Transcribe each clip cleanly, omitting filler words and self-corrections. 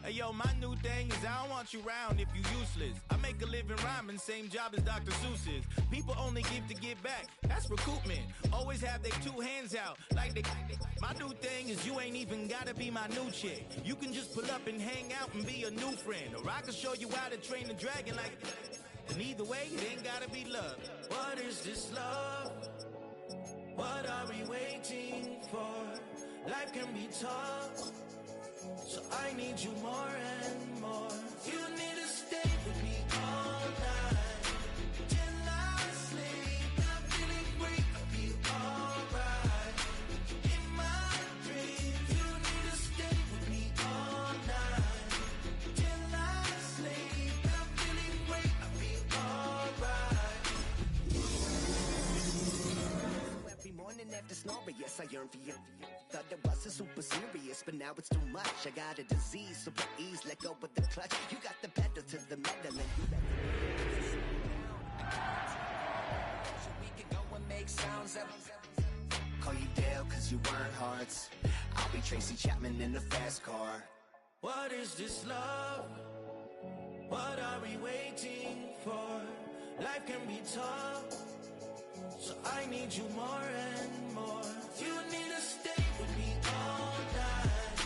Hey, yo, my new thing is I don't want you around if you useless. I make a living rhyming, same job as Dr. Seuss's. People only give to get back, that's recoupment. Always have their two hands out, like they. My new thing is you ain't even gotta be my new chick. You can just pull up and hang out and be a new friend. Or I can show you how to train the dragon like. And either way, it ain't gotta be love. What is this love? What are we waiting for? Life can be tough, so I need you more and more. You need to stay with me all night till I sleep. I'm feeling great, I'll be alright. In my dreams, you need to stay with me all night till I sleep. I'm feeling great, I'll be alright. Every morning after snoring, yes, I yearn for you. Thought it wasn't super serious, but now it's too much. I got a disease, so please let go of the clutch. You got the pedal to the metal, and you let so we can go and make sounds up. Call you Dale, cause you weren't hearts. I'll be Tracy Chapman in a fast car. What is this love? What are we waiting for? Life can be tough, so I need you more and more. You need to stay with me all night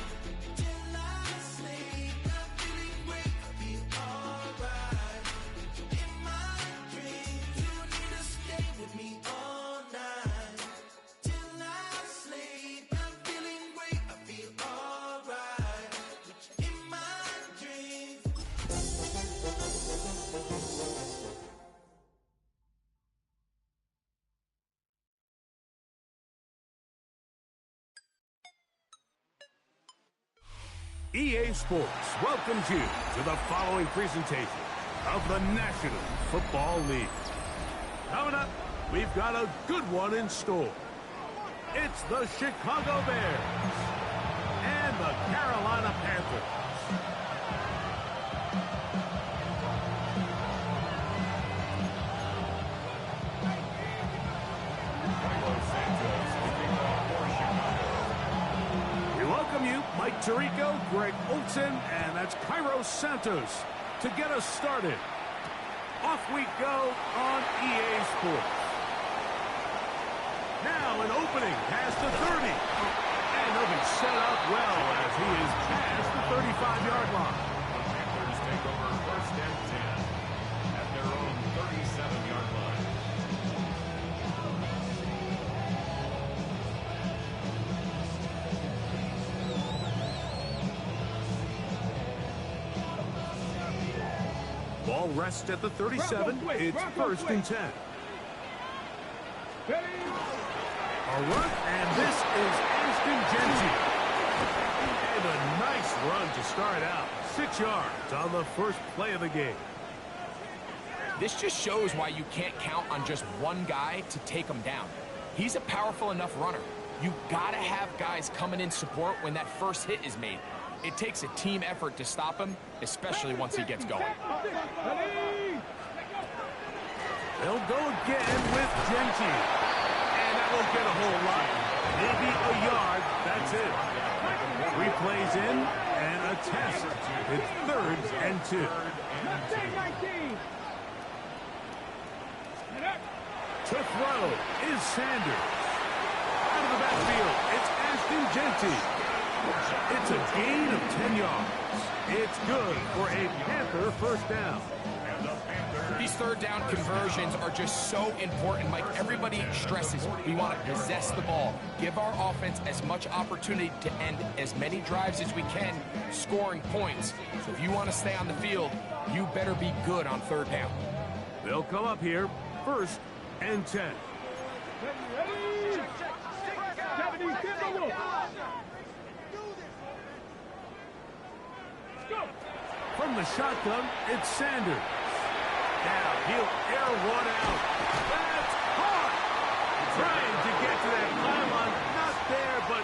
till I sleep. I'm feeling great, I'll be alright. In my dreams, you need to stay with me all night till I sleep. I'm feeling great, I'll be alright. In my dreams. EA Sports welcomes you to the following presentation of the National Football League. Coming up, we've got a good one in store. It's the Chicago Bears and the Carolina Panthers. Mike Tirico, Greg Olsen, and that's Cairo Santos to get us started. Off we go on EA Sports. Now an opening past the 30. And he'll be set up well as he is past the 35-yard line. The Panthers take over first and 10 at their own 37-yard line. Ball rests at the 37. It's first and 10. A run, and this is Ashton Genty. And a nice run to start out. 6 yards on the first play of the game. This just shows why you can't count on just one guy to take him down. He's a powerful enough runner. You gotta have guys coming in support when that first hit is made. It takes a team effort to stop him, especially once he gets going. They'll go again with Genty. And that won't get a whole lot. Maybe a yard. That's it. 3 plays in and a test. It's 3rd and 2. To throw is Sanders. Out of the backfield, it's Ashton Genty. It's a gain of 10 yards. It's good for a Panther first down. These third down conversions are just so important. Like everybody stresses, we want to possess the ball, give our offense as much opportunity to end as many drives as we can, scoring points. So if you want to stay on the field, you better be good on third down. They'll come up here, first and 10. From the shotgun, it's Sanders. Now he'll air one out. That's caught! Trying to get to that pylon. Not there, but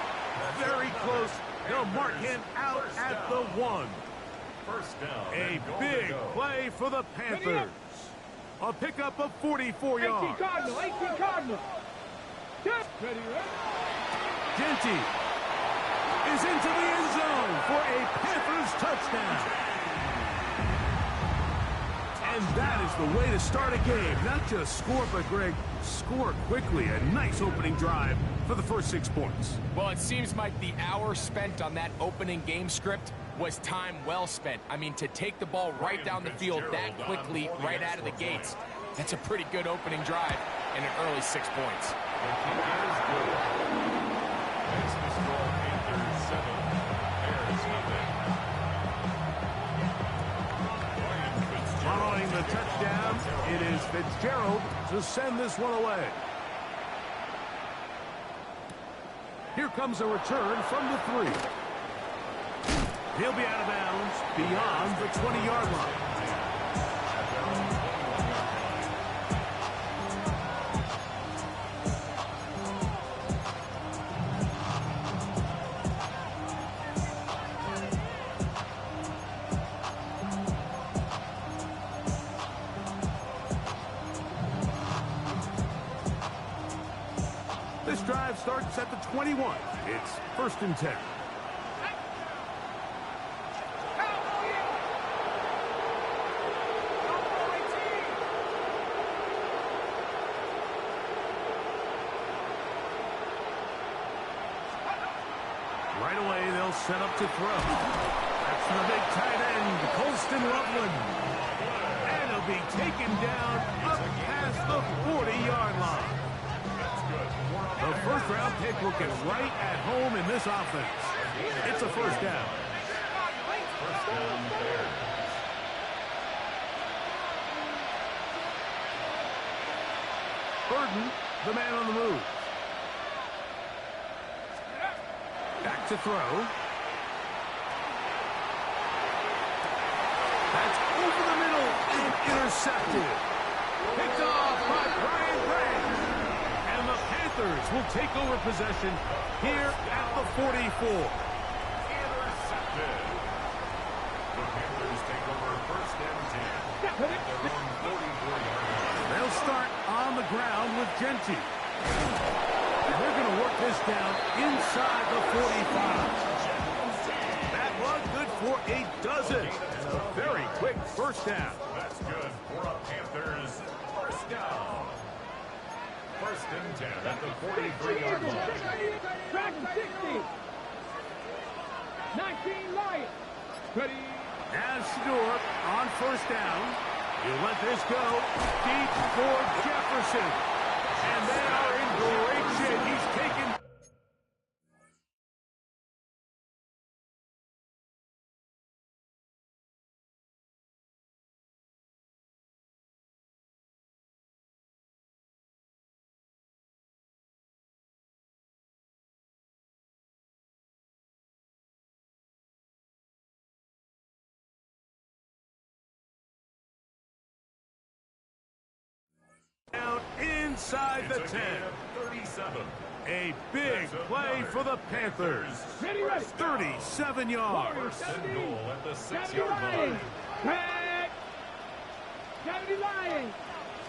very close. They'll mark him out at the 1. First down. A big play for the Panthers. A pickup of 44 yards. 18 Cardinal. Genty is into the end zone for a Panthers touchdown. down. And that is the way to start a game. Not just score, but, Greg, score quickly. A nice opening drive for the first 6 points. Well, it seems like the hour spent on that opening game script was time well spent. I mean, to take the ball right down the field that quickly, right out of the gates, that's a pretty good opening drive and an early 6 points. Following the touchdown, it is Fitzgerald to send this one away. Here comes a return from the 3. He'll be out of bounds beyond the 20-yard line. This drive starts at the 21. It's 1st and 10. Right away, they'll set up to throw. That's the big tight end, Colston Loveland. And he'll be taken down up past the 40-yard line. The first-round pick looking right at home in this offense. It's a 1st down. Burden, the man on the move. Back to throw. That's over the middle and intercepted. Picked off by Brian Gray. And the Panthers will take over possession here at the 44. Intercepted. The Panthers take over 1st and 10. Their own 44-yard line. They'll start on the ground with Genty. And they're going to work this down inside the 45. That one good for a dozen. And a very quick 1st down. That's good for a Panthers 1st down. 1st and 10 at the 43-yard line. Track 60. 19 Lions. Ready. As Stewart on 1st down. He'll let this go deep for Jefferson. And they are in great shape. He's taken. Down inside the 10. 37. A big play for the Panthers. 37 yards. 1st and goal at the 6-yard line. Back. Kennedy Lions.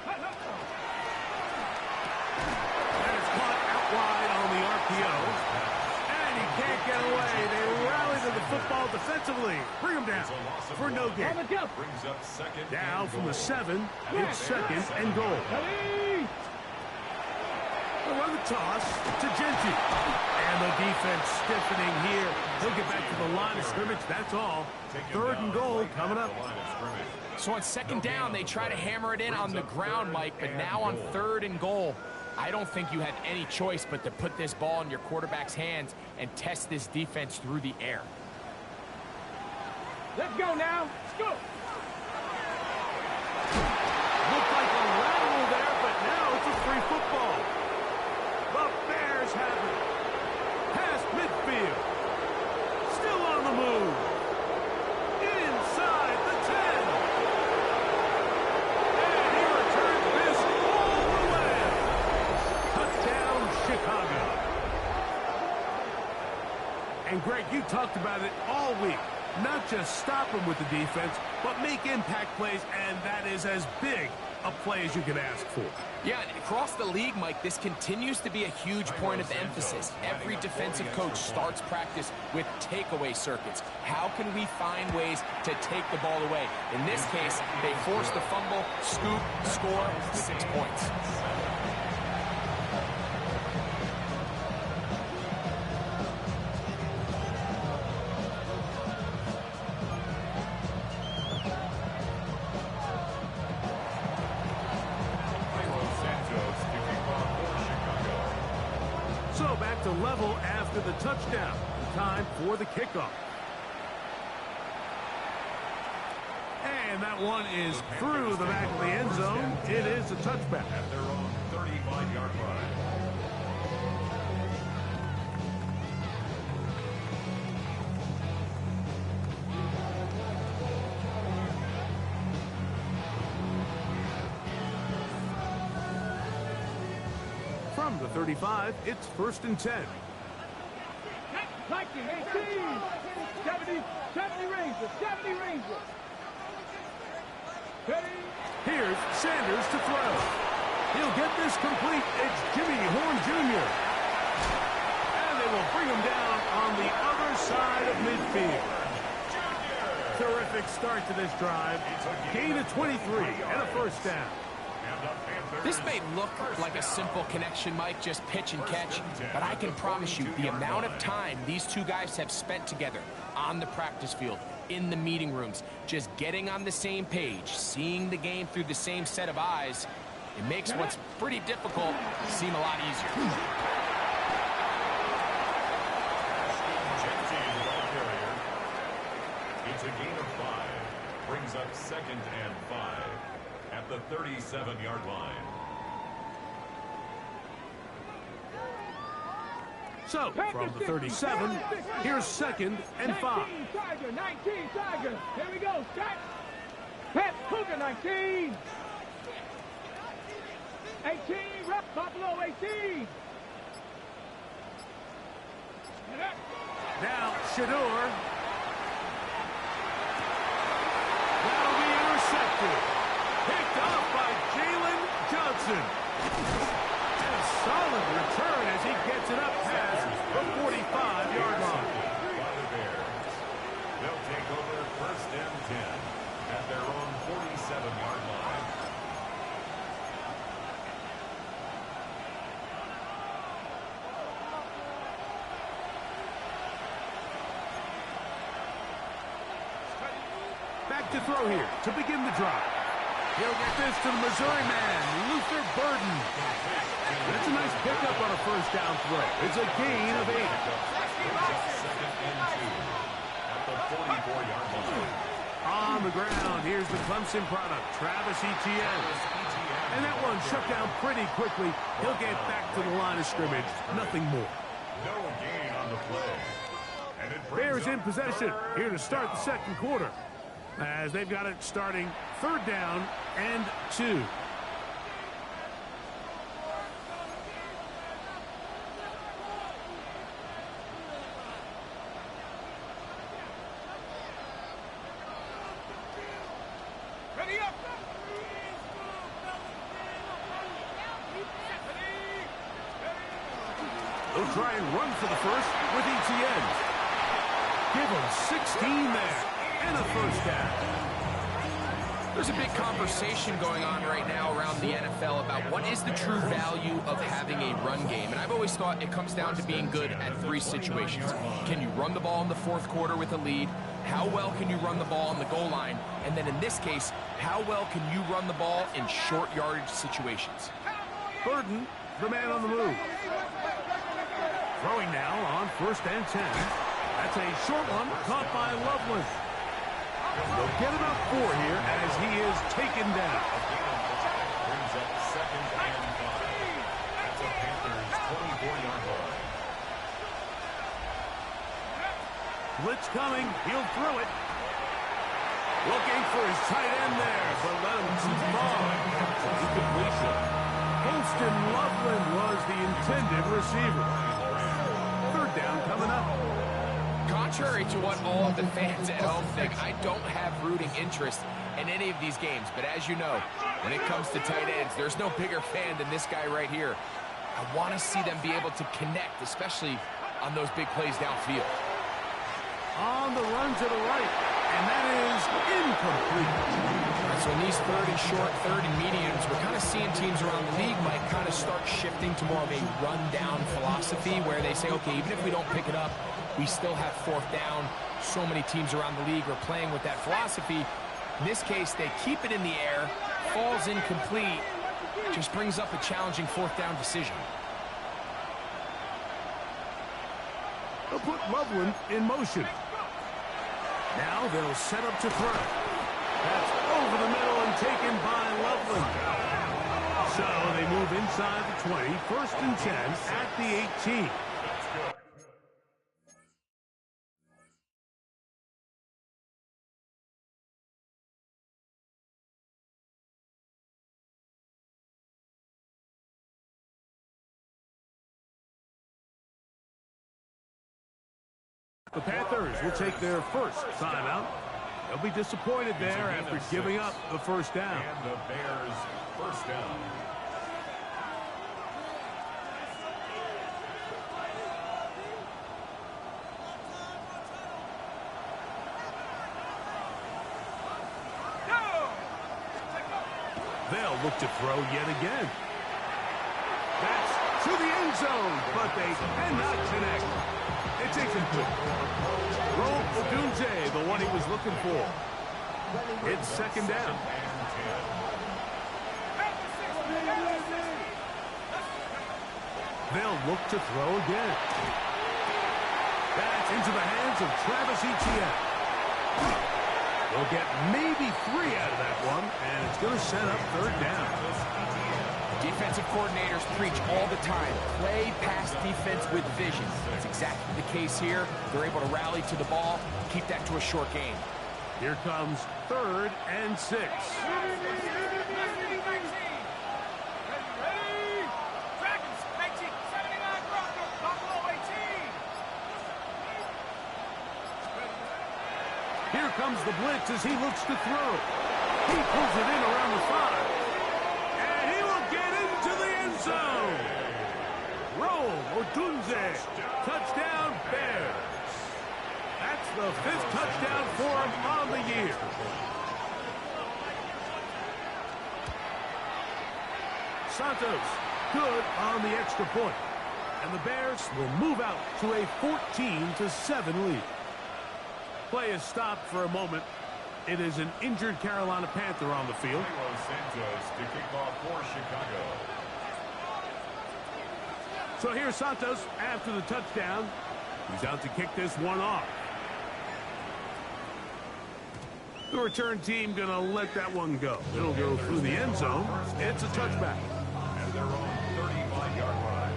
And it's caught out wide on the RPO. And he can't get away. They rally to the football defensively. Bring him down for no gain. Brings up 2nd. Now from the 7, it's 2nd and goal. They'll run the toss to Genty. And the defense stiffening here. He'll get back to the line of scrimmage, that's all. 3rd and goal coming up. So on 2nd down, they try to hammer it in on the ground, Mike, but now on 3rd and goal, I don't think you have any choice but to put this ball in your quarterback's hands and test this defense through the air. Let's go now. Let's go. Looked like a lateral there, but now it's a free football. The Bears have it. Past midfield. Still on the move. Inside the 10. And he returns this all the way. Touchdown, Chicago. And Greg, you talked about it all week. Not just stop them with the defense, but make impact plays, and that is as big a play as you can ask for. Yeah, and across the league, Mike, this continues to be a huge point of emphasis. Every defensive coach starts practice with takeaway circuits. How can we find ways to take the ball away? In this case, they force the fumble, scoop, score, 6 points. So back to level after the touchdown. Time for the kickoff. And that one is through the back of the end zone. It is a touchback. At their own 35-yard line. From the 35, it's 1st and 10. 19, 18, 70 Rangers, 70 Rangers. Ready? Here's Sanders to throw. He'll get this complete. It's Jimmy Horn Jr. And they will bring him down on the other side of midfield. Terrific start to this drive. Gain of 23 and a 1st down. This may look like a simple connection, Mike, just pitch and catch, but I can promise you the amount of time these two guys have spent together on the practice field, in the meeting rooms, just getting on the same page, seeing the game through the same set of eyes, it makes what's pretty difficult seem a lot easier. It's a gain of 5. Brings up 2nd and 5 at the 37-yard line. So, from the 37, here's 2nd and 5. 19 Tiger, 19 Tiger. Here we go, Scott. Pat Cougar, 19. 18, Rep Buffalo, 18. Now, Shador. That'll be intercepted. Picked off by Jalen Johnson. And a solid return as he gets it up past the 45-yard line. By the Bears. They'll take over 1st and 10 at their own 47-yard line. Back to throw here to begin the drive. He'll get this to the Missouri man, Luther Burden. That's a nice pickup on a 1st down throw. It's a gain of 8. 2nd and 2 at the 44-yard line. On the ground, here's the Clemson product, Travis Etienne. And that one shut down pretty quickly. He'll get back to the line of scrimmage. Nothing more. No gain on the play. And it brings Bears in up possession 3rd here to start the down. 2nd quarter. As they've got it starting 3rd down and 2. Ready up. They'll try and run for the 1st with Etienne. Give him 16 there. And a 1st down. There's a big conversation going on right now around the NFL about what is the true value of having a run game. And I've always thought it comes down to being good at 3 situations. Can you run the ball in the 4th quarter with a lead? How well can you run the ball on the goal line? And then in this case, how well can you run the ball in short yardage situations? Burden, the man on the move. Throwing now on 1st and 10. That's a short one caught by Loveland. They'll get about 4 here as he is taken down. Brings up 2nd and 5 at the Panthers' 24-yard line. Blitz coming. He'll throw it. Looking for his tight end there, but let him fall. Incompletion. Holston Loveland was the intended receiver. 3rd down coming up. Contrary to what all of the fans at home think, I don't have rooting interest in any of these games. But as you know, when it comes to tight ends, there's no bigger fan than this guy right here. I want to see them be able to connect, especially on those big plays downfield. On the run to the right, and that is incomplete. Right, so in these third and short, third and mediums, we're kind of seeing teams around the league might kind of start shifting to more of a run-down philosophy where they say, okay, even if we don't pick it up, we still have fourth down. So many teams around the league are playing with that philosophy. In this case, they keep it in the air, falls incomplete, just brings up a challenging fourth down decision. They'll put Loveland in motion. Now they'll set up to throw. That's over the middle and taken by Loveland. So they move inside the 20, 1st and 10 at the 18. The Panthers will take their first timeout. They'll be disappointed there after giving up the first down. And the Bears first down. They'll look to throw yet again. That's to the end zone, but they cannot connect. It's incomplete. Odunze, the one he was looking for. It's 2nd down. They'll look to throw again. That's into the hands of Travis Etienne. They'll get maybe 3 out of that one, and it's going to set up 3rd down. Defensive coordinators preach all the time, play pass defense with vision. That's exactly the case here. They're able to rally to the ball, keep that to a short game. Here comes 3rd and 6. Here comes the blitz as he looks to throw. He pulls it in around the 5. And he will get into the end zone. Odunze, touchdown Bears. That's the 5th touchdown for him on the year. Santos, good on the extra point. And the Bears will move out to a 14-7 lead. Play is stopped for a moment. It is an injured Carolina Panther on the field. Santos to kick off for Chicago. So here's Santos after the touchdown. He's out to kick this one off. The return team going to let that one go. It'll go through the end zone. It's a touchback. And they're on 35-yard line.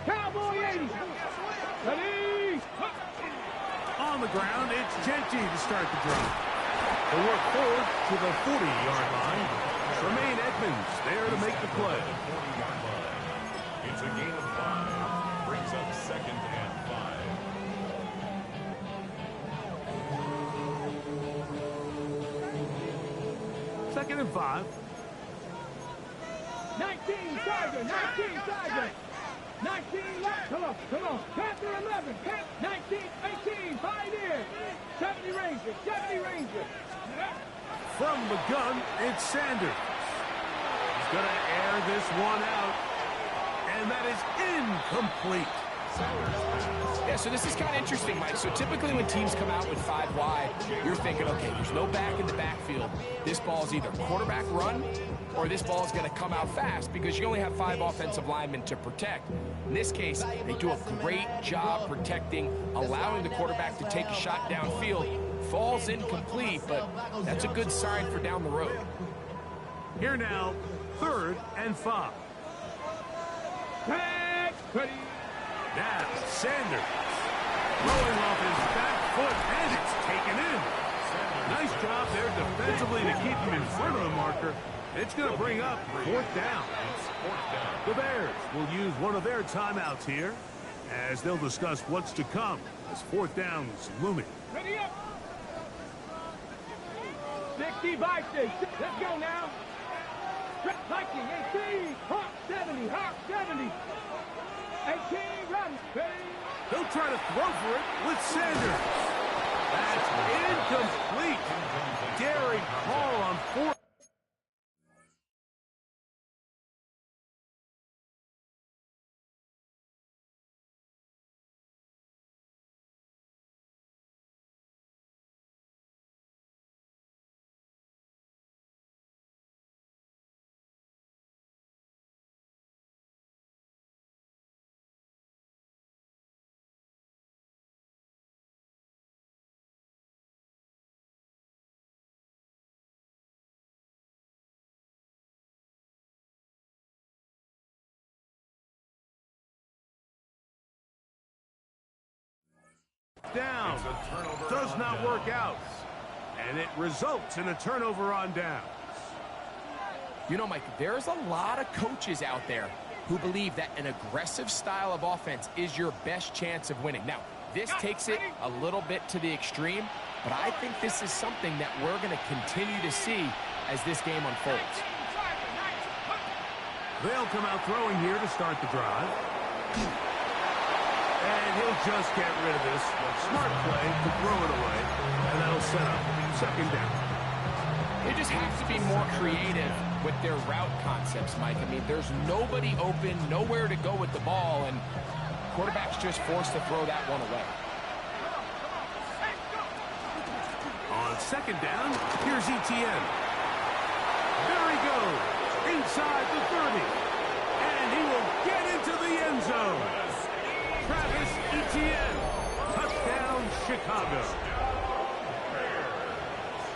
Cowboy 80. Ready. On the ground, it's Genty to start the drive. They'll work forward to the 40-yard line. Tremaine Edmonds there to make the play. 40-yard line. It's a gain of 5. Brings up 2nd and 5. 2nd and 5. 19 Tiger. 19 Tiger. 19 left. Come on. Panther 11. 19, 18. Pioneer. 70 Ranger. 70 Ranger. From the gun, it's Sanders. He's going to air this one out. And that is incomplete. Yeah, so this is kind of interesting, Mike. So typically when teams come out with 5 wide, you're thinking, okay, there's no back in the backfield. This ball is either quarterback run or this ball is going to come out fast because you only have 5 offensive linemen to protect. In this case, they do a great job protecting, allowing the quarterback to take a shot downfield. Falls incomplete, but that's a good sign for down the road. Here now, 3rd and 5. Tag. Ready. Now, Sanders throwing off his back foot, and it's taken in. Nice job there defensively to keep him in front of the marker. It's going to bring up fourth down. The Bears will use one of their timeouts here as they'll discuss what's to come as fourth down's looming. Ready up. 60 by 6. Let's go now. Viking 18. Hawk 70. Hawk 70. 18. Run. They'll try to throw for it with Sanders. That's incomplete. Daring call on fourth. Down does not work out, and it results in a turnover on downs. You know, Mike, there's a lot of coaches out there who believe that an aggressive style of offense is your best chance of winning. Now, this takes it a little bit to the extreme, but I think this is something that we're going to continue to see as this game unfolds. They'll come out throwing here to start the drive. And he'll just get rid of this. Smart play to throw it away, and that'll set up second down. They just have to be more creative with their route concepts, Mike. I mean, there's nobody open, nowhere to go with the ball, and quarterback's just forced to throw that one away. On second down, here's Etienne. There he goes, inside the 30. And he will get into the end zone. Travis Etienne, touchdown Chicago.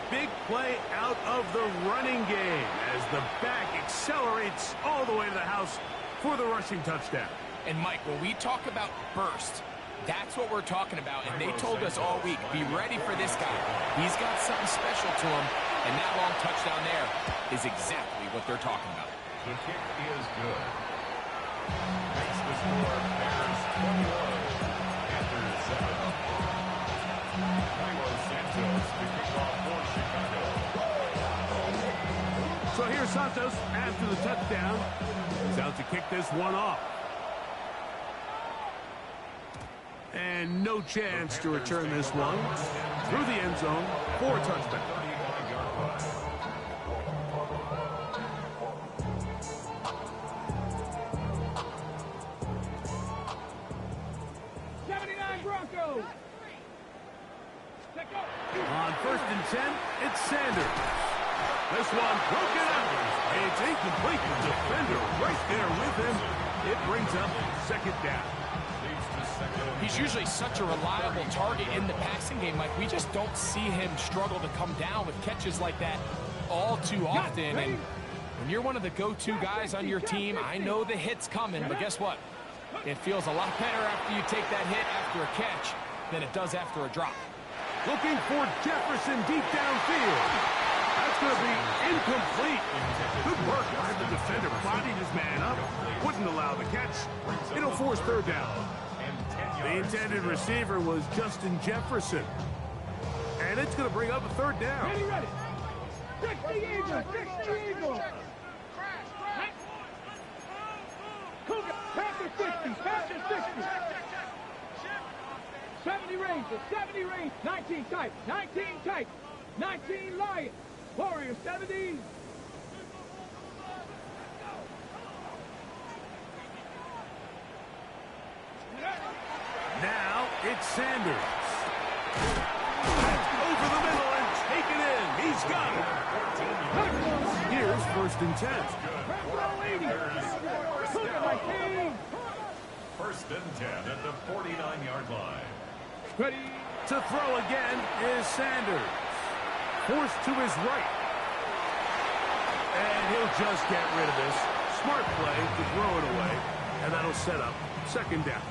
Big play out of the running game as the back accelerates all the way to the house for the rushing touchdown. And Mike, when we talk about burst, that's what we're talking about. And they told us all week, be ready for this guy. He's got something special to him, and that long touchdown there is exactly what they're talking about. The kick is good. Makes the score Bears 21 after 7. Carlos Santos to kick off for Chicago. So here's Santos after the touchdown. He's out to kick this one off. And no chance to return this one through the end zone for a touchdown. 79 Broncos. On 1st and 10, it's Sanders. This one broken out. It's incomplete. The defender right there with him. It brings up second down. He's usually such a reliable target in the passing game, Mike. We just don't see him struggle to come down with catches like that all too often. And when you're one of the go-to guys on your team, I know the hit's coming, but guess what? It feels a lot better after you take that hit after a catch than it does after a drop. Looking for Jefferson deep downfield. That's going to be incomplete. Good work by the defender, bodied his man up, wouldn't allow the catch. It'll force third down. The intended receiver was Justin Jefferson. And it's going to bring up a third down. Ready, ready. 60 Eagles, 60 Eagles. Cougar, Panther 60, Panther 60. 70 Rangers, 70 Rangers. 19 tight, 19 tight. 19 Lions. Warriors 70. Now it's Sanders. That's over the middle and taken in. He's got it. Here's 1st and 10. 1st and 10 at the 49-yard line. Ready. To throw again is Sanders. Forced to his right. And he'll just get rid of this. Smart play to throw it away. And that'll set up second down.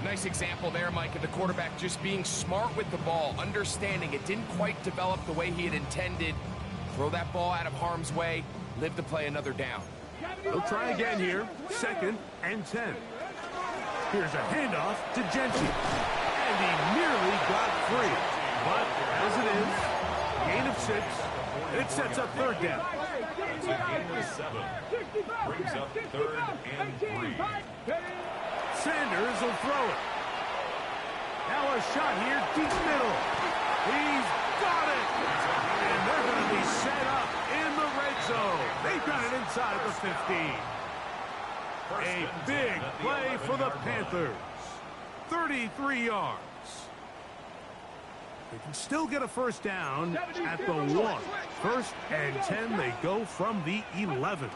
Nice example there, Mike, of the quarterback just being smart with the ball, understanding it didn't quite develop the way he had intended. Throw that ball out of harm's way, live to play another down. They'll try again here, 2nd and 10. Here's a handoff to Genty, and he nearly got free. But as it is, gain of 6, it sets up 3rd down. It's a gain of 7. Brings up 3rd and 3. Sanders will throw it. Now a shot here, deep middle. He's got it. And they're going to be set up in the red zone. They've got it inside the 15. A big play for the Panthers. 33 yards. They can still get a 1st down at the 1. 1st and 10, they go from the 11.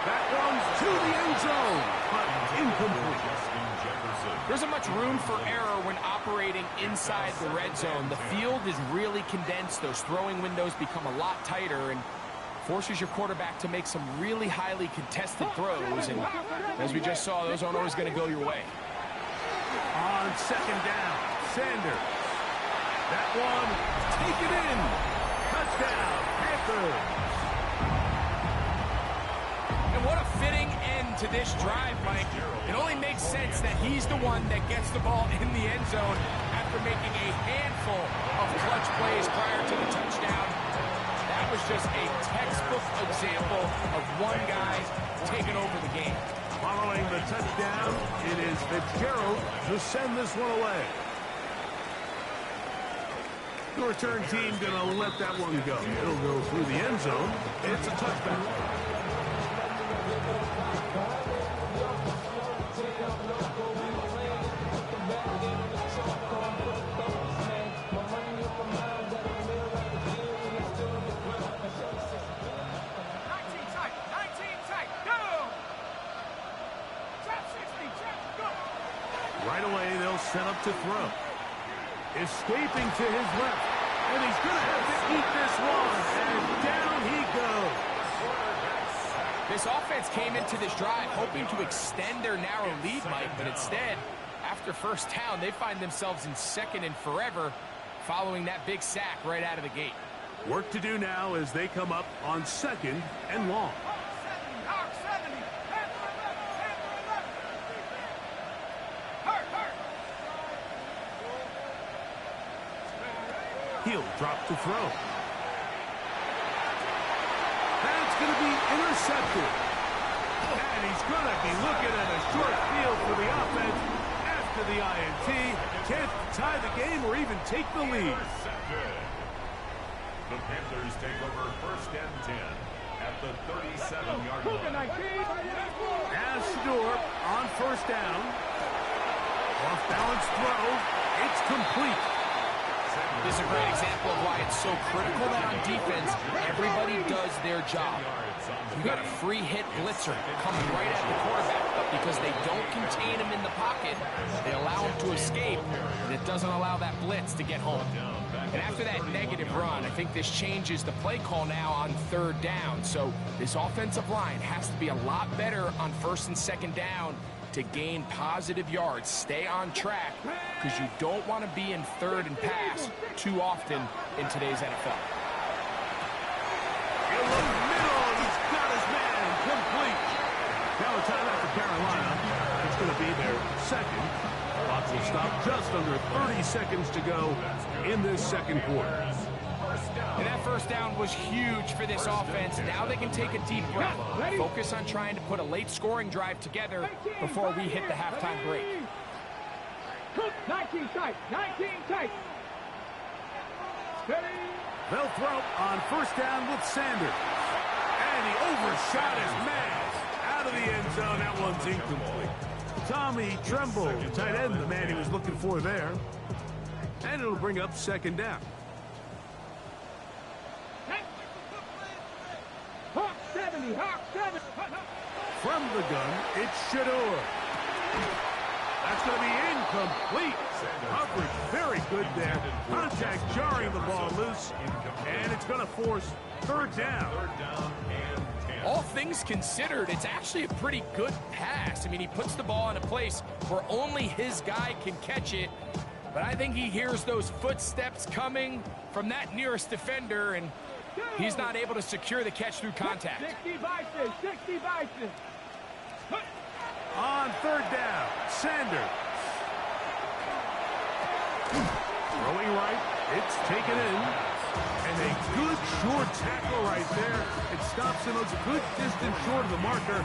That one's to the end zone, but incomplete. There isn't much room for error when operating inside the red zone. The field is really condensed. Those throwing windows become a lot tighter and forces your quarterback to make some really highly contested throws. And as we just saw, those aren't always going to go your way. On 2nd down, Sanders. That one, take it in. Touchdown, Panthers. And what a fitting end to this drive, Mike. It only makes sense that he's the one that gets the ball in the end zone after making a handful of clutch plays prior to the touchdown. That was just a textbook example of one guy taking over the game. Following the touchdown, it is Fitzgerald to send this one away. The return team going to let that one go. It'll go through the end zone. It's a touchback. Right away, they'll set up to throw. Escaping to his left. And he's going to have to eat this one. And down he goes. This offense came into this drive hoping to extend their narrow lead, Mike, but instead, after 1st down, they find themselves in 2nd and forever following that big sack right out of the gate. Work to do now as they come up on 2nd and long. He'll drop to throw. That's going to be intercepted. And he's going to be looking at a short field for the offense after the INT. Can't tie the game or even take the lead. The Panthers take over 1st and 10 at the 37-yard line. As Shador on 1st down. Off balance throw. It's complete. This is a great example of why it's so critical that on defense, everybody does their job. You got a free hit blitzer coming right at the quarterback, but because they don't contain him in the pocket, they allow him to escape, and it doesn't allow that blitz to get home. And after that negative run, I think this changes the play call now on 3rd down. So this offensive line has to be a lot better on 1st and 2nd down to gain positive yards. Stay on track, because you don't want to be in 3rd and pass too often in today's NFL. In the middle, he's got his man complete. Now a timeout for Carolina. It's going to be their 2nd. Clock will stop just under 30 seconds to go in this 2nd quarter. And that 1st down was huge for this offense. Now they can take a deep breath. Focus on trying to put a late scoring drive together before we hit the halftime break. 19 tight. 19 tight. They'll throw on 1st down with Sanders. And he overshot his man out of the end zone. That one's incomplete. Tommy Tremble, the tight end, the man he was looking for there. And it'll bring up 2nd down. Hawk 70, Hawk 70. From the gun, it's Shador. That's going to be incomplete. Coverage very good there. Contact jarring the ball loose. And it's It's going to force third down. Third down and 10. All things considered, it's actually a pretty good pass. I mean, he puts the ball in a place where only his guy can catch it. But I think he hears those footsteps coming from that nearest defender, and he's not able to secure the catch through contact. 60 Bison, 60 Bison. On third down, Sanders. Throwing right, it's taken in. And a good short tackle right there. It stops him a good distance short of the marker.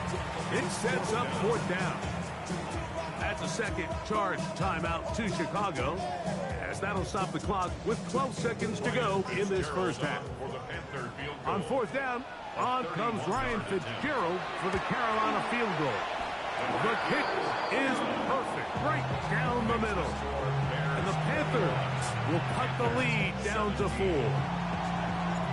It sets up fourth down. That's a second charge timeout to Chicago, as that'll stop the clock with 12 seconds to go in this first half. On fourth down, on comes Ryan Fitzgerald for the Carolina field goal. The kick is perfect, right down the middle. And the Panthers will cut the lead down to 4.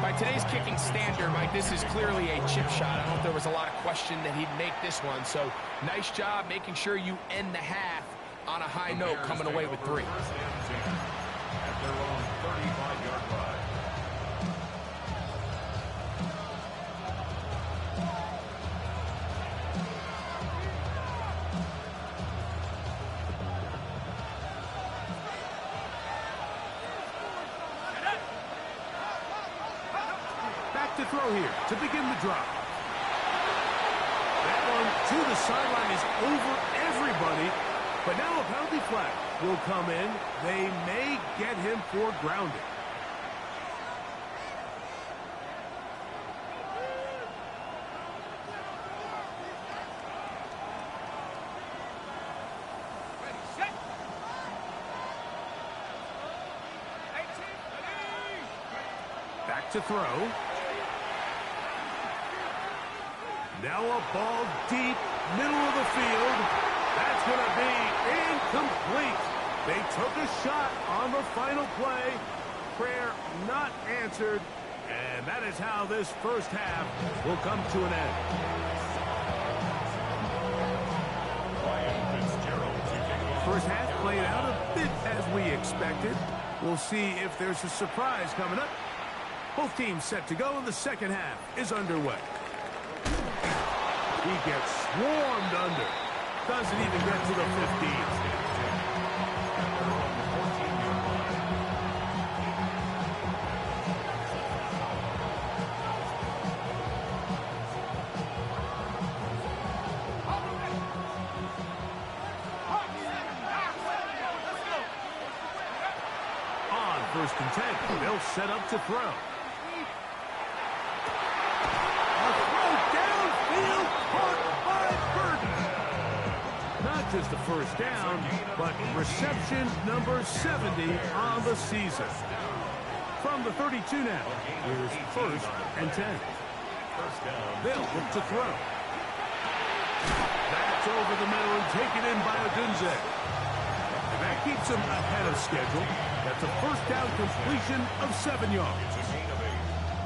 By today's kicking standard, Mike, this is clearly a chip shot. I don't know if there was a lot of question that he'd make this one. So nice job making sure you end the half on a high note, coming away with 3. At their own 35-yard line. To throw here to begin the drop. That one to the sideline is over everybody, but now a penalty flag will come in. They may get him for grounding. Back to throw. Now a ball deep, middle of the field. That's going to be incomplete. They took a shot on the final play. Prayer not answered. And that is how this first half will come to an end. First half played out a bit as we expected. We'll see if there's a surprise coming up. Both teams set to go, and the second half is underway. He gets swarmed under. Doesn't even get to the 15. On first and 10, they'll set up to throw. Just the first down, but reception number 70 on the season. From the 32 now, here's first and 10. They'll look to throw. That's over the middle and taken in by Odunze. And that keeps him ahead of schedule. That's a first down completion of 7 yards.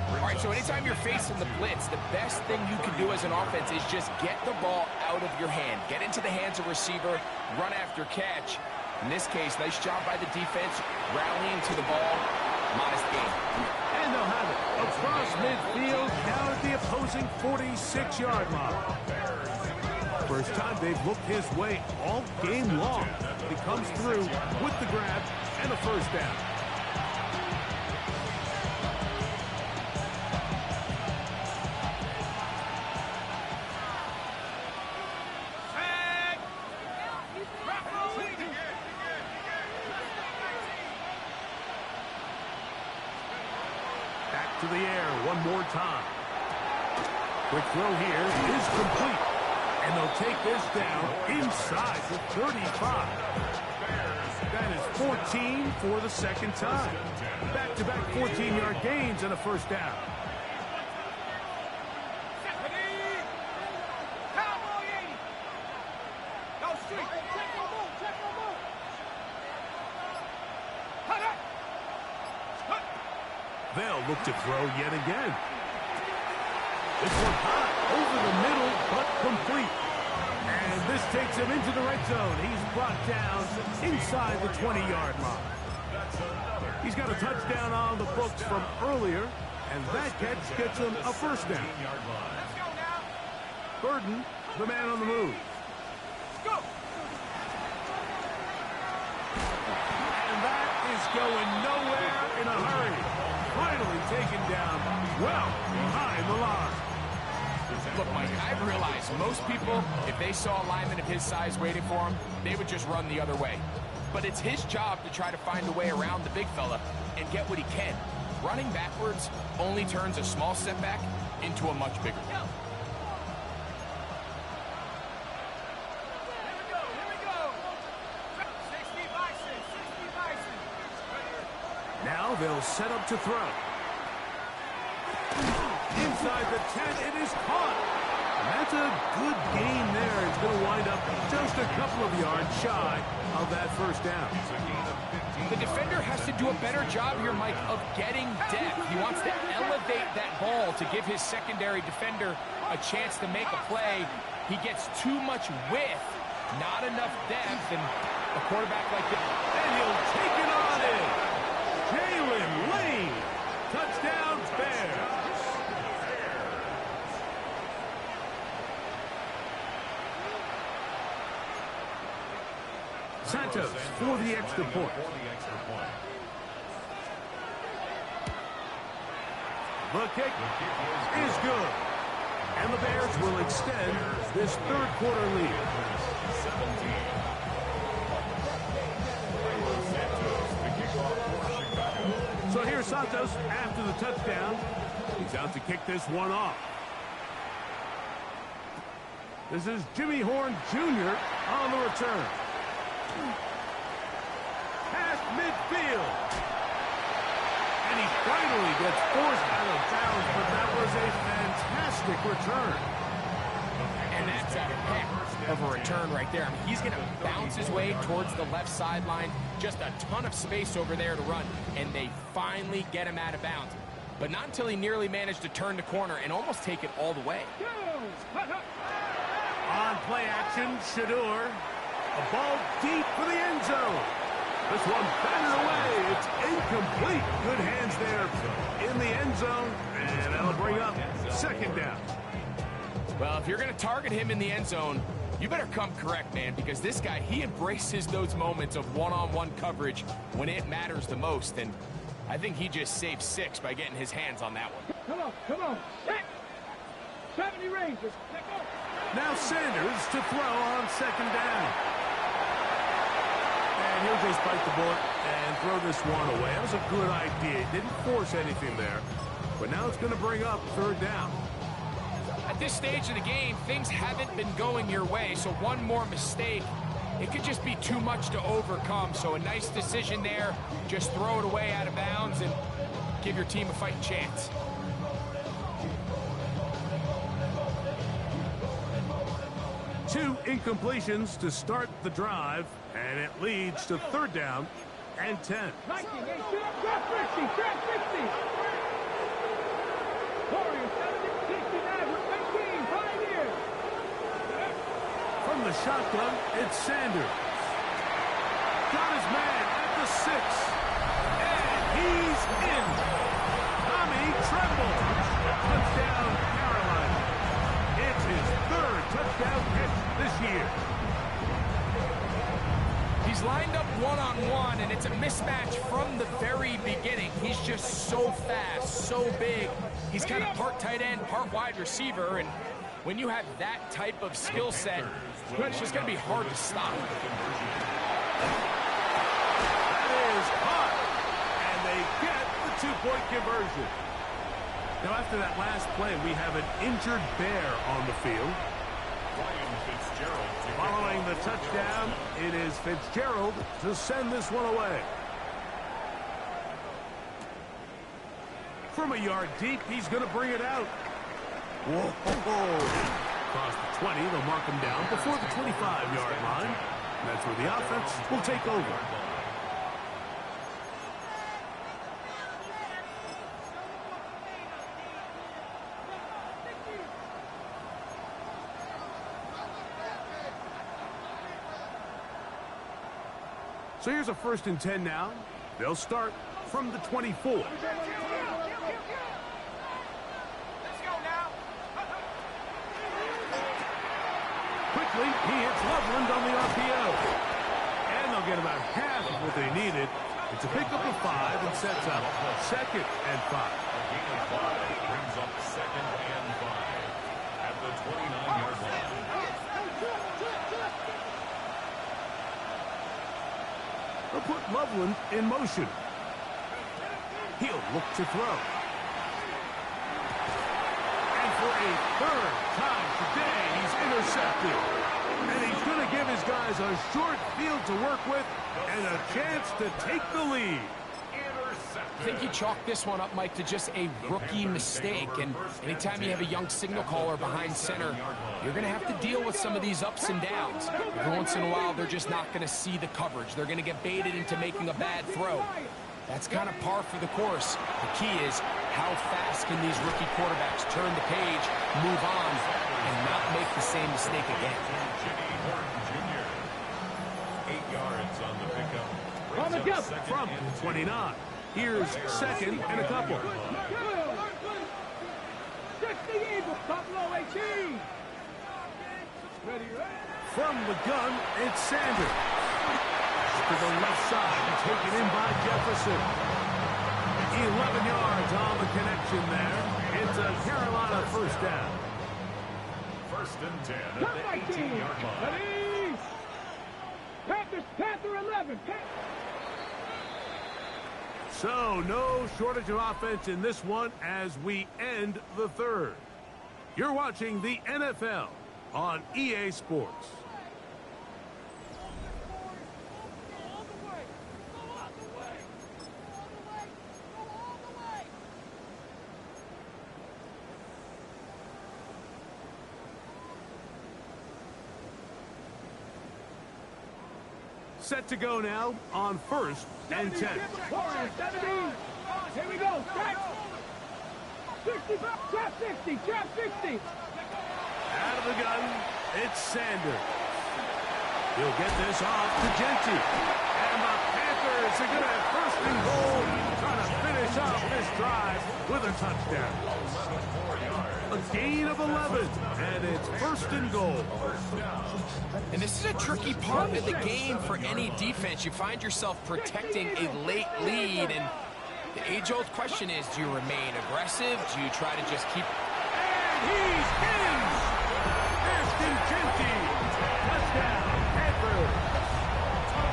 All right, so anytime you're facing the blitz, the best thing you can do as an offense is just get the ball out of your hand. Get into the hands of receiver, run after catch. In this case, nice job by the defense, rallying to the ball. Modest gain. And they'll have it across midfield, down at the opposing 46-yard line. First time they've looked his way all game long. He comes through with the grab and a first down. To the air one more time. Quick throw here is complete. And they'll take this down inside the 35. That is 14 for the second time. Back-to-back 14-yard gains and a first down. They'll look to throw yet again. This one hot over the middle, but complete. And this takes him into the red zone. He's brought down inside the 20-yard line. He's got a touchdown on the books from earlier. And that catch gets him a first down. Let's go now. Burden, the man on the move. Let's go. And that is going nowhere in a hurry. Finally taken down well behind the line. Look, Mike, I realize most people, if they saw a lineman of his size waiting for him, they would just run the other way. But it's his job to try to find a way around the big fella and get what he can. Running backwards only turns a small setback into a much bigger one. Here we go. 60 Bison, 60 Bison. Now they'll set up to throw. Inside the 10, it is caught. And that's a good gain there. It's going to wind up just a couple of yards shy of that first down. The defender has to do a better job here, Mike, of getting depth. He wants to elevate that ball to give his secondary defender a chance to make a play. He gets too much width, not enough depth, and a quarterback like this. And he'll take it on in. Jalen Lane. Touchdown, Bears. Santos for the extra point. The kick is good. And the Bears will extend this third quarter lead. So here's Santos after the touchdown. He's out to kick this one off. This is Jimmy Horn Jr. on the return. Past midfield. And he finally gets forced out of bounds, but that was a fantastic return. And that's a heck of a return right there. I mean, he's going to bounce his way towards the left sideline. Just a ton of space over there to run. And they finally get him out of bounds. But not until he nearly managed to turn the corner and almost take it all the way. On play action, Shador. A ball deep for the end zone. This one batted away. It's incomplete. Good hands there in the end zone. And that'll bring up second down. Well, if you're going to target him in the end zone, you better come correct, man, because this guy, he embraces those moments of one-on-one coverage when it matters the most. And I think he just saved 6 by getting his hands on that one. Come on, come on. 70 Rangers. Now Sanders to throw on second down. And he'll just bite the bullet and throw this one away. That was a good idea. Didn't force anything there. But now it's going to bring up third down. At this stage of the game, things haven't been going your way, so one more mistake, it could just be too much to overcome. So a nice decision there. Just throw it away out of bounds and give your team a fighting chance. Two incompletions to start the drive, and it leads to third down and 10. 19, 8, 2, drop 50, drop 50. Warriors 70, 69, 18, Pioneers. From the shotgun, it's Sanders. Got his man at the 6. And he's in. Tommy Tremble. Touchdown, Carolina. It's his third touchdown catch this year. He's lined up one-on-one, and it's a mismatch from the very beginning. He's just so fast, so big. He's kind of part tight end, part wide receiver, and when you have that type of skill set, it's just going to be hard to stop. That is caught, and they get the two-point conversion. Now, after that last play, we have an injured Bear on the field. Following the touchdown, it is Fitzgerald to send this one away. From a yard deep, he's going to bring it out. Whoa. Across the 20, they'll mark him down before the 25-yard line. And that's where the offense will take over. So here's a 1st and 10 now. They'll start from the 24. quickly. He hits Loveland on the RPO. And they'll get about half of what they needed. It's a pickup of 5 and sets up 2nd and 5. A gain of 5 brings up 2nd and 5 at the 29-yard line. They'll put Loveland in motion. He'll look to throw. And for a 3rd time today, he's intercepted. And he's going to give his guys a short field to work with and a chance to take the lead. I think you chalk this one up, Mike, to just a rookie mistake. And anytime you have a young signal caller behind center, you're going to have to deal with some of these ups and downs. Every once in a while, they're just not going to see the coverage. They're going to get baited into making a bad throw. That's kind of par for the course. The key is how fast can these rookie quarterbacks turn the page, move on, and not make the same mistake again. 8 yards on the pickup. From 29. Here's 2nd and a couple. 60 Eagles, Buffalo 18. From the gun, it's Sanders. To the left side, taken in by Jefferson. 11 yards on the connection there. It's a Carolina 1st down. 1st and 10 at the 18-yard line. Panther 11. So, no shortage of offense in this one as we end the 3rd. You're watching the NFL on EA Sports. Set to go now on 1st and 10. 70. Here we go. Check. 60. Trap 60. Trap 60. Out of the gun, it's Sanders. He'll get this off to Genty. And the Panthers are going to have 1st and goal, trying to finish off this drive with a touchdown. A gain of 11, and it's 1st and goal. And this is a tricky part of the game for any defense. You find yourself protecting a late lead, and the age-old question is, do you remain aggressive? Do you try to just keep... And he's in! Ashton Genty! Touchdown, Panthers!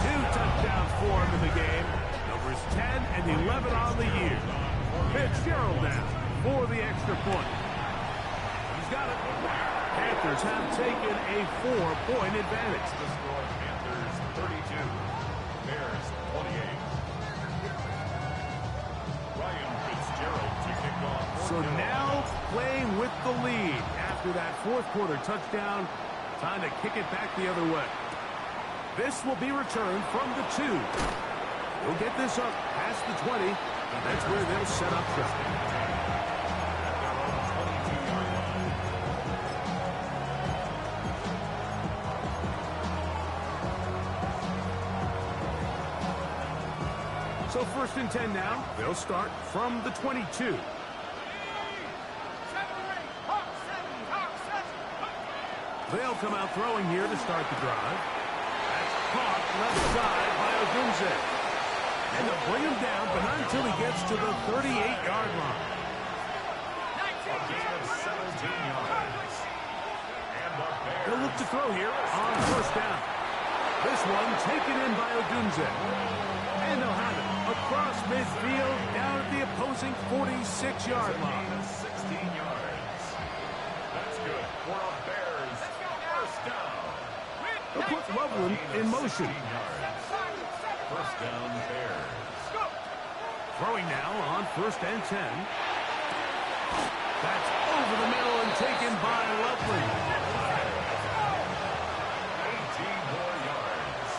2 touchdowns for him in the game. Numbers 10 and 11 on the year. Fitzgerald now for the extra point. He's got it. Panthers have taken a 4-point advantage. The score, Panthers 32, Bears 28. Ryan Fitzgerald to kick off. So now playing with the lead after that 4th quarter touchdown. Time to kick it back the other way. This will be returned from the 2. They'll get this up past the 20, and that's where they'll set up shop. So 1st and 10 now. They'll start from the 22. They'll come out throwing here to start the drive. That's caught left side by Ogunze. And they'll bring him down, but not until he gets to the 38-yard line. A gain of 17 yards. And the Bears. They'll look to throw here on 1st down. This one taken in by Ogunze. And they'll have it across midfield down at the opposing 46-yard line. 16 yards. That's good for a Bears 1st down. They'll put Loveland in motion. 16 yards. 1st down, Bears. Throwing now on 1st and 10. That's over the middle and taken by Loveland. 18 more yards.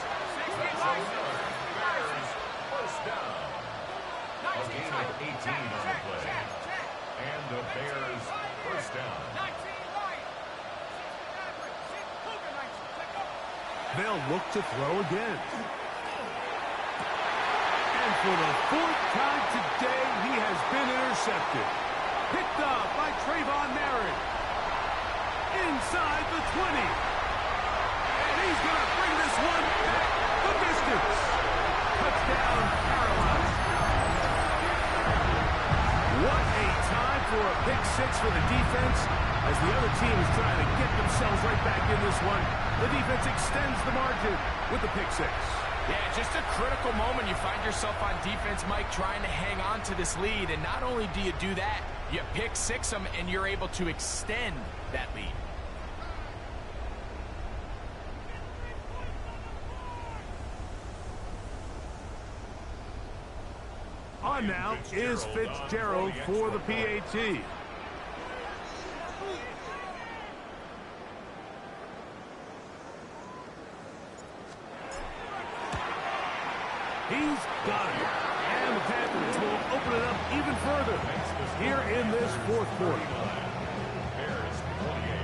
That's enough. Bears 1st down. A gain of 18 on the play. And the Bears 1st down. They'll look to throw again. And for the 4th time today, he has been intercepted. Picked up by Trayvon Merritt. Inside the 20. He's going to bring this one back the distance. Touchdown, Carolina. What a time for a pick six for the defense. As the other team is trying to get themselves right back in this one, the defense extends the margin with the pick six. Yeah, just a critical moment. You find yourself on defense, Mike, trying to hang on to this lead. And not only do you do that, you pick six them, and you're able to extend that lead. On now is Fitzgerald for the PAT. He's got it. And the Panthers will open it up even further here in this fourth quarter. Bears 28.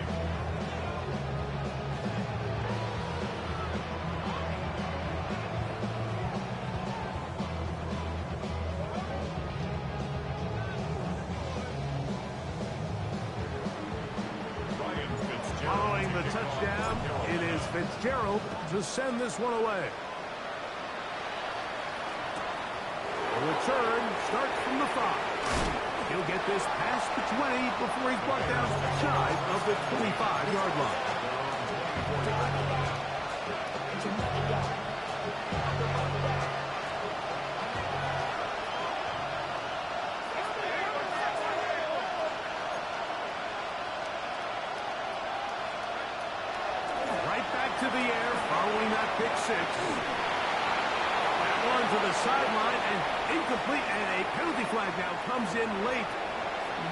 Following the touchdown, it is Fitzgerald to send this one away. The return starts from the 5. He'll get this past the 20 before he's brought down shy of the 25-yard line. Right back to the air following that pick six. One to the sideline and incomplete, and a penalty flag now comes in late.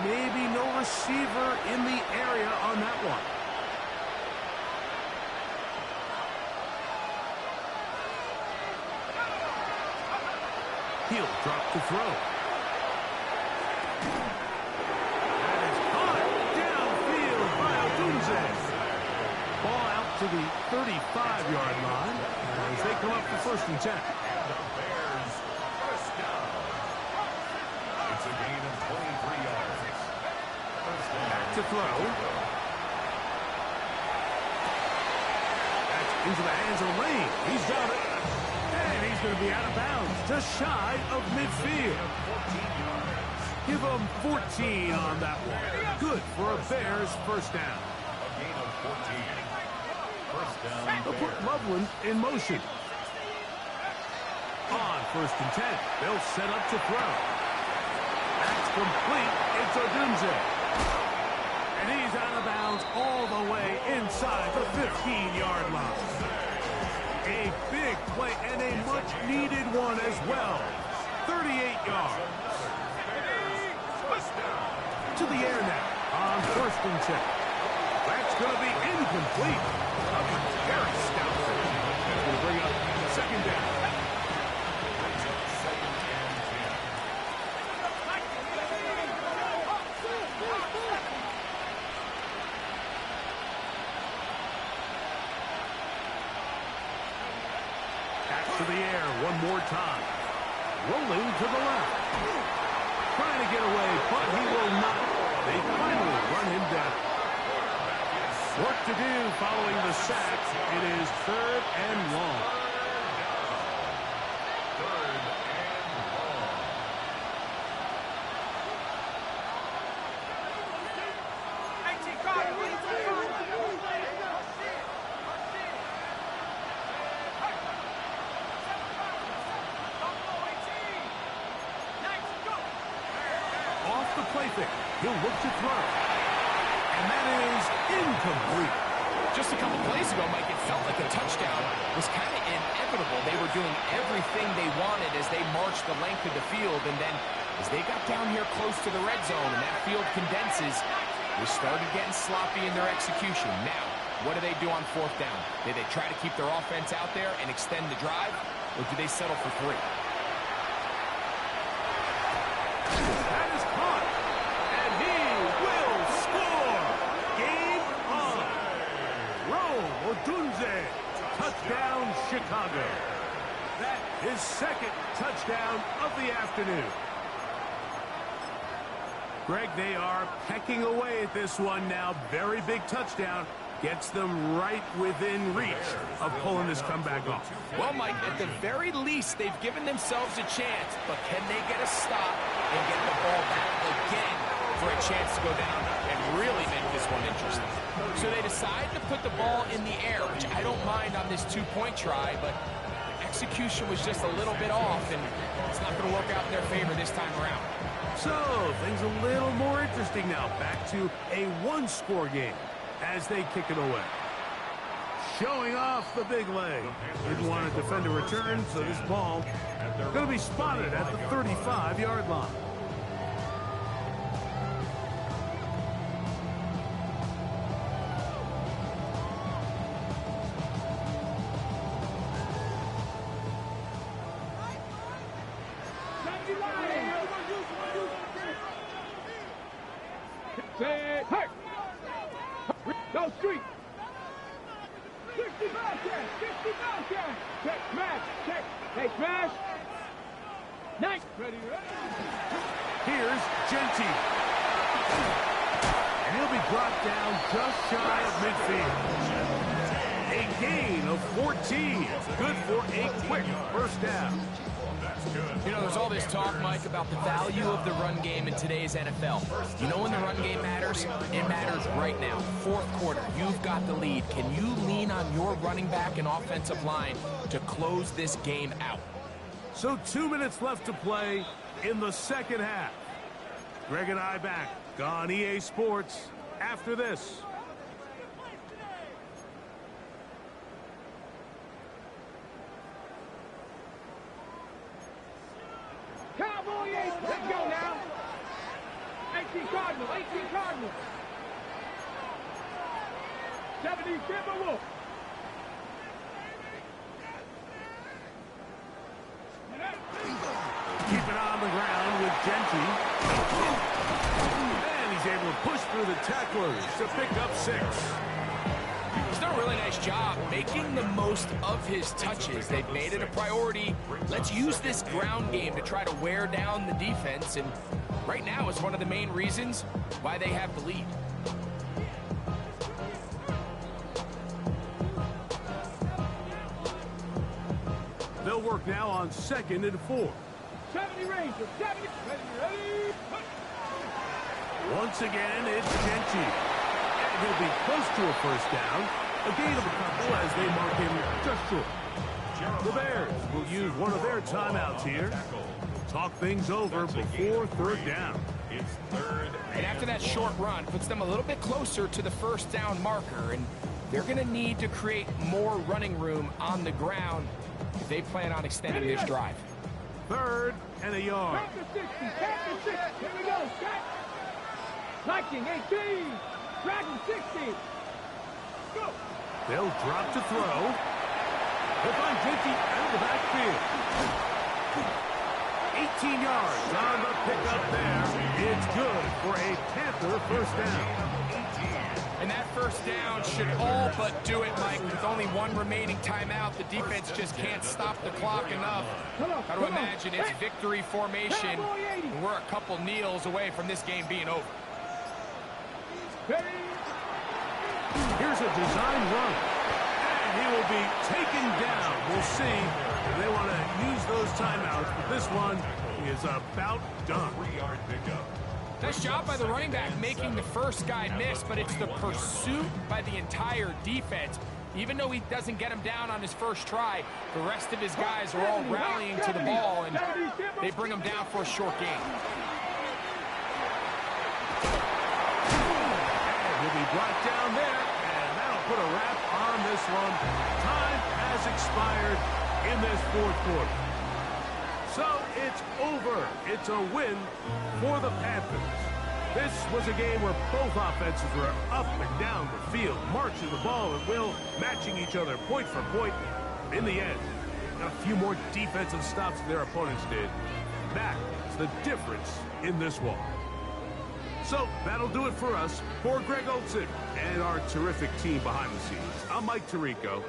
Maybe no receiver in the area on that one. He'll drop the throw. That is caught downfield by Odunze. Ball out to the 35-yard line as they come up for 1st and 10. The Bears first down. It's a gain of 23 yards. First down. Back to throw. That's into the hands of Lane. He's got it. And he's going to be out of bounds, just shy of midfield. 14 yards. Give him 14 on that one. Good for a Bears first down. A gain of 14. First down, They'll put Bears. Loveland in motion. On 1st and 10, they'll set up to throw. That's complete. It's Odunze. And he's out of bounds all the way inside the 15-yard line. A big play and a much-needed one as well. 38 yards. To the air now on 1st and 10. That's going to be incomplete. Up to Gary Stoutson. That's going to bring up 2nd down. To the air one more time. Rolling to the left. Trying to get away, but he will not. They finally run him down. Work to do following the sack. It is 3rd and long. Off the play fake. He'll look to throw. And that is incomplete. Just a couple plays ago, Mike, it felt like the touchdown was kind of inevitable. They were doing everything they wanted as they marched the length of the field. And then as they got down here close to the red zone and that field condenses, they started getting sloppy in their execution. Now, what do they do on 4th down? Do they try to keep their offense out there and extend the drive, or do they settle for 3? That is caught. And he will score. Game on. Rome Odunze. Touchdown, Chicago. That is 2nd touchdown of the afternoon. Greg, they are pecking away at this one now. Very big touchdown. gets them right within reach of pulling this comeback off. Well, Mike, at the very least, they've given themselves a chance, but can they get a stop and get the ball back again for a chance to go down and really make this one interesting? So they decide to put the ball in the air, which I don't mind on this two-point try, but execution was just a little bit off, and it's not going to work out in their favor this time around. So, things a little more interesting now. Back to a one-score game as they kick it away. Showing off the big leg. Didn't want to defend a return, so this ball going to be spotted at the 35-yard line. Say, hey! Go street! 60 Bobcat! 60 Bobcat! Check, smash! Check! Hey, smash! Nice! Ready, ready! Here's Genty. And he'll be brought down just shy of midfield. A gain of 14. Good for a quick first down. You know, there's all this talk, Mike, about the value of the run game in today's NFL. You know when the run game matters? It matters right now. Fourth quarter, you've got the lead. Can you lean on your running back and offensive line to close this game out? So 2 minutes left to play in the second half. Greg and I back on EA Sports after this. Cowboy 8, let's go now. 18 Cardinal, 18 Cardinal. 70 Timberwolf. Keep it on the ground with Genty. And he's able to push through the tacklers to pick up 6. He's done a really nice job making the most of his touches. They've made it a priority. Let's use this ground game to try to wear down the defense, and right now it's one of the main reasons why they have the lead. They'll work now on 2nd and 4. 70 Rangers, 70, ready, Once again, it's Genty. And he'll be close to a first down. A gain of a couple as they mark him just short. The Bears will use one of their timeouts here. Talk things over before third down. It's third. And after that short run, puts them a little bit closer to the first down marker, and they're going to need to create more running room on the ground if they plan on extending this drive. 3rd and a yard. Back to 60, back to 60. Here we go, set. Viking 18, Dragon 60. Go. They'll drop to throw. They'll find Genty out of the backfield. 18 yards on the pickup there. It's good for a Panther first down. And that first down should all but do it, Mike. With only one remaining timeout, the defense just can't stop the clock enough. Got to imagine it's victory formation. And we're a couple kneels away from this game being over. Here's a design run. And he will be taken down. We'll see if they want to use those timeouts. But this one is about done. 3-yard pickup. Nice job by the running back making the first guy miss, but it's the pursuit by the entire defense. Even though he doesn't get him down on his first try, the rest of his guys are all rallying to the ball, and they bring him down for a short gain. He'll be brought down there, and that'll put a wrap on this one. Time has expired in this fourth quarter. So it's over. It's a win for the Panthers. This was a game where both offenses were up and down the field, marching the ball at will, matching each other point for point. In the end, got a few more defensive stops than their opponents did. That is the difference in this one. So that'll do it for us. For Greg Olson and our terrific team behind the scenes, I'm Mike Tirico.